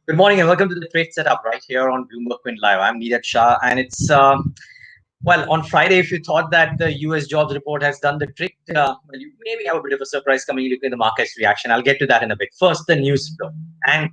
Good morning and welcome to the trade setup right here on BloombergQuint Live. I'm Niraj Shah, and it's well, on Friday. If you thought that the U.S. jobs report has done the trick, well, you maybe have a bit of a surprise coming looking at the market's reaction. I'll get to that in a bit. First, the news flow, and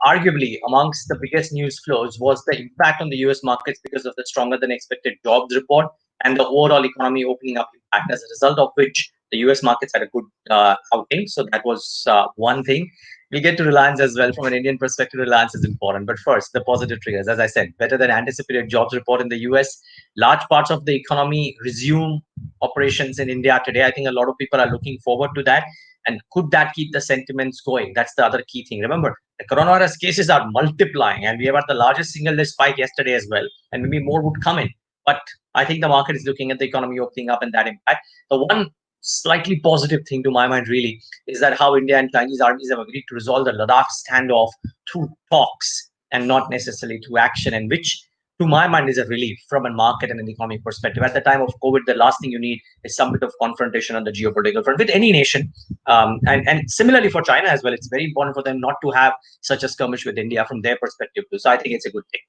arguably amongst the biggest news flows was the impact on the U.S. markets because of the stronger than expected jobs report and the overall economy opening up impact. As a result of which, the U.S. markets had a good outing. So that was one thing. We'll get to Reliance as well. From an Indian perspective, Reliance is important. But first, the positive triggers. As I said, better than anticipated jobs report in the US. Large parts of the economy resume operations in India today. I think a lot of people are looking forward to that. And could that keep the sentiments going? That's the other key thing. Remember, the coronavirus cases are multiplying, and we have had the largest single day spike yesterday as well. And maybe more would come in. But I think the market is looking at the economy opening up and that impact. The one slightly positive thing to my mind really is that how India and Chinese armies have agreed to resolve the Ladakh standoff through talks and not necessarily through action, and which to my mind is a relief from a market and an economic perspective. At the time of COVID, the last thing you need is some bit of confrontation on the geopolitical front with any nation. And similarly for China as well, it's very important for them not to have such a skirmish with India from their perspective too. So I think it's a good thing.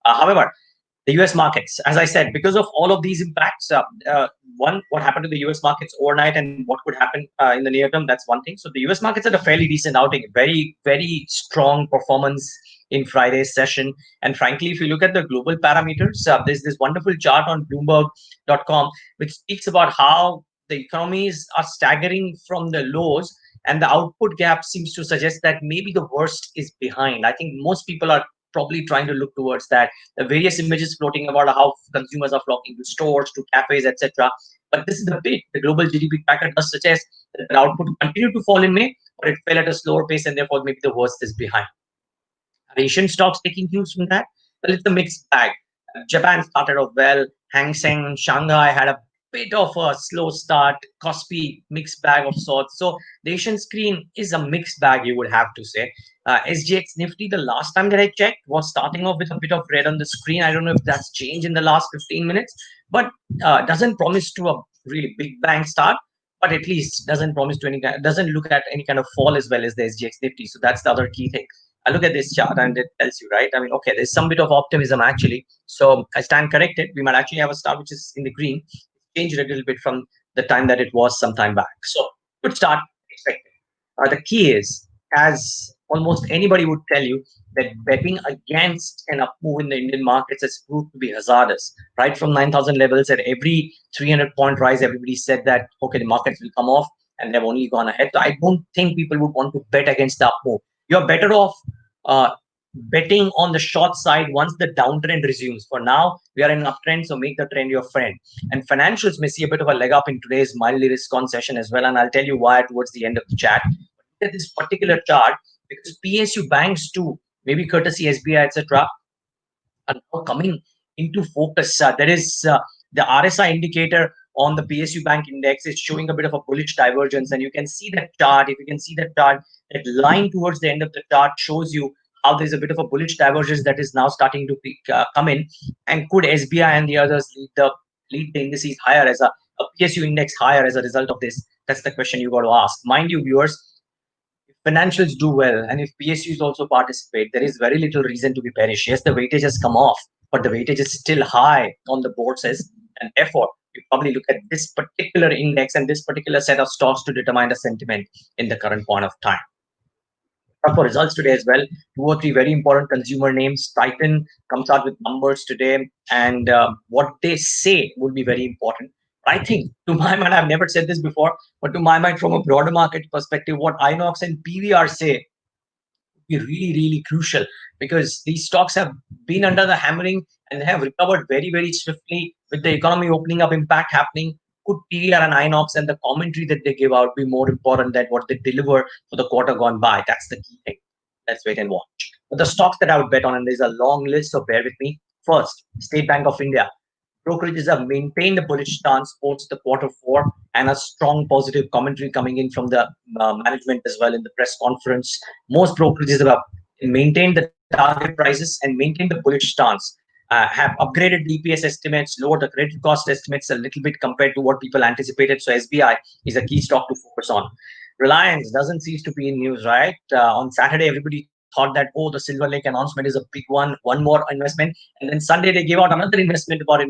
However, the US markets, as I said, because of all of these impacts, one, what happened to the US markets overnight and what could happen in the near term, that's one thing. So the US markets had a fairly decent outing, very, very strong performance in Friday's session. And frankly, if you look at the global parameters, there's this wonderful chart on Bloomberg.com, which speaks about how the economies are staggering from the lows, and the output gap seems to suggest that maybe the worst is behind. I think most people are probably trying to look towards that. The various images floating about how consumers are flocking to stores, to cafes, etc. But this is the bit. The global GDP tracker does suggest that the output continued to fall in May, but it fell at a slower pace, and therefore maybe the worst is behind. Are Asian stocks taking cues from that? Well, it's a mixed bag. Japan started off well. Hang Seng, Shanghai had a bit of a slow start. Kospi, mixed bag of sorts. So the Asian screen is a mixed bag, you would have to say. SGX Nifty, the last time that I checked, was starting off with a bit of red on the screen. I don't know if that's changed in the last 15 minutes, but doesn't promise to a really big bang start. But at least doesn't promise to doesn't look at any kind of fall as well as the SGX Nifty. So that's the other key thing. I look at this chart and it tells you, right? I mean, okay, there's some bit of optimism actually. So I stand corrected. We might actually have a start which is in the green. Changed a little bit from the time that it was some time back. So good start expected. The key is, as almost anybody would tell you, that betting against an up move in the Indian markets has proved to be hazardous. Right from 9,000 levels, at every 300-point rise, everybody said that, okay, the markets will come off, and they've only gone ahead. So I don't think people would want to bet against the up move. You're better off betting on the short side once the downtrend resumes. For now, we are in an uptrend, so make the trend your friend. And financials may see a bit of a leg up in today's mildly risk-on session as well, and I'll tell you why towards the end of the chat. Look at this particular chart, because PSU banks too, maybe courtesy SBI, etc., are now coming into focus. There is the RSI indicator on the PSU bank index is showing a bit of a bullish divergence, and you can see that chart. If you can see that chart, that line towards the end of the chart shows you how there's a bit of a bullish divergence that is now starting to come in. And could SBI and the others lead the indices higher as a PSU index higher as a result of this? That's the question you got to ask. Mind you, viewers, if financials do well and if PSUs also participate, there is very little reason to be bearish. Yes, the weightage has come off, but the weightage is still high on the board says, and therefore you probably look at this particular index and this particular set of stocks to determine the sentiment in the current point of time. For results today as well, 2 or 3 very important consumer names. Titan comes out with numbers today, and what they say would be very important. I think, to my mind, I've never said this before, but to my mind, from a broader market perspective, what Inox and PVR say would be really, really crucial, because these stocks have been under the hammering and they have recovered very, very swiftly with the economy opening up, impact happening. Could PVR and Inox and the commentary that they give out be more important than what they deliver for the quarter gone by? That's the key thing. Let's wait and watch. But the stocks that I would bet on, and there's a long list, so bear with me. First, State Bank of India. Brokerages have maintained a bullish stance post the quarter 4, and a strong positive commentary coming in from the management as well in the press conference. Most brokerages have maintained the target prices and maintained the bullish stance. Have upgraded DPS estimates, lowered the credit cost estimates a little bit compared to what people anticipated. So SBI is a key stock to focus on. Reliance doesn't cease to be in news, right? On Saturday, everybody thought that, oh, the Silver Lake announcement is a big one more investment. And then Sunday they gave out another investment about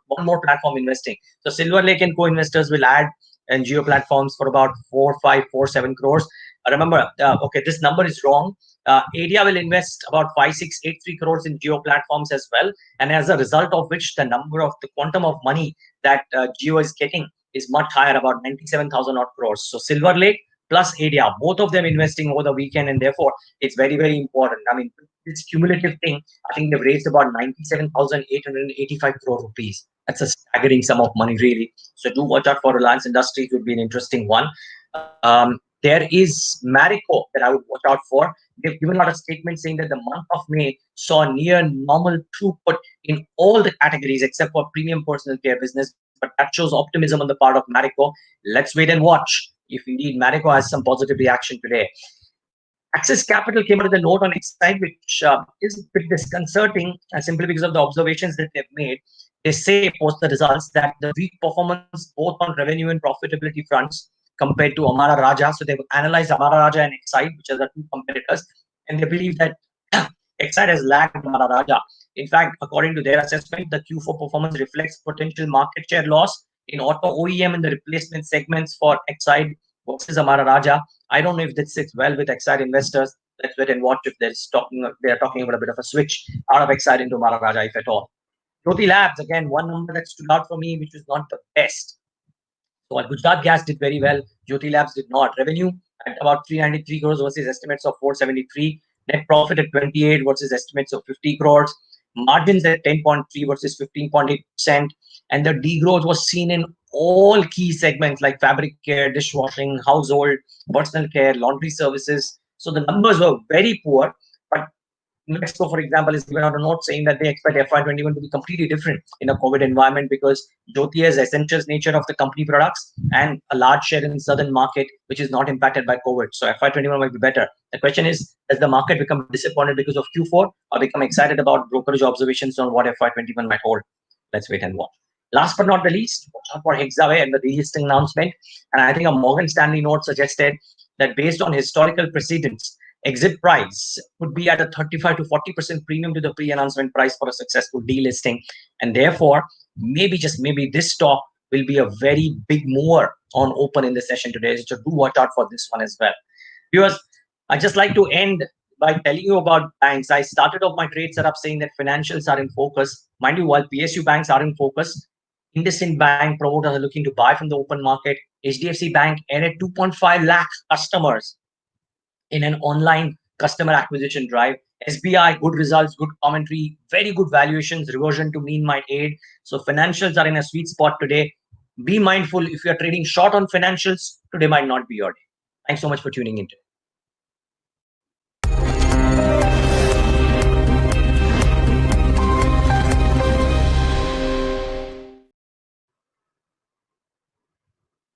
one more platform investing. So Silver Lake and co-investors will add and geo platforms for about 4,547 crores. Remember, okay, this number is wrong. ADIA will invest about 5,683 crores in geo platforms as well, and as a result of which the quantum of money that geo is getting is much higher, about 97,000 odd crores. So Silver Lake plus ADIA, both of them investing over the weekend, and therefore it's very, very important. I mean, this cumulative thing, I think they've raised about 97,885 crore rupees. That's a staggering sum of money, really. So do watch out for Reliance Industries, would be an interesting one. There is Marico that I would watch out for. They've given out a statement saying that the month of May saw near normal throughput in all the categories except for premium personal care business, but that shows optimism on the part of Marico. Let's wait and watch if indeed Marico has some positive reaction today. Axis Capital came out with a note on Exide, which is a bit disconcerting, simply because of the observations that they've made. They say post the results that the weak performance both on revenue and profitability fronts compared to Amara Raja. So they've analyzed Amara Raja and Exide, which are the two competitors, and they believe that Exide has lagged Amara Raja. In fact, according to their assessment, the Q4 performance reflects potential market share loss in auto OEM and the replacement segments for Exide versus Amara Raja. I don't know if this sits well with Exide investors. Let's wait and watch if they're talking about a bit of a switch out of Exide into Amara Raja, if at all. JYOTHY Labs, again, one number that stood out for me, which was not the best. So while Gujarat Gas did very well, JYOTHY Labs did not. Revenue at about 393 crores versus estimates of 473. Net profit at 28 versus estimates of 50 crores. Margins at 10.3 versus 15.8%. And the degrowth was seen in all key segments like fabric care, dishwashing, household, personal care, laundry services. So the numbers were very poor. But Mexico, for example, is given out a note saying that they expect FY21 to be completely different in a COVID environment because JYOTHY has essentials nature of the company products and a large share in southern market, which is not impacted by COVID. So FY21 might be better. The question is, does the market become disappointed because of Q4 or become excited about brokerage observations on what FY21 might hold? Let's wait and watch. Last but not the least, watch out for Exide and the delisting announcement. And I think a Morgan Stanley note suggested that based on historical precedents, exit price could be at a 35 to 40% premium to the pre-announcement price for a successful delisting. And therefore, maybe, just maybe, this stock will be a very big mover on open in the session today. So do watch out for this one as well. Viewers, I just like to end by telling you about banks. I started off my trade setup saying that financials are in focus. Mind you, while PSU banks are in focus, IndusInd Bank promoters are looking to buy from the open market. HDFC Bank added 2.5 lakh customers in an online customer acquisition drive. SBI, good results, good commentary, very good valuations, reversion to mean might aid. So financials are in a sweet spot today. Be mindful if you're trading short on financials, today might not be your day. Thanks so much for tuning in today.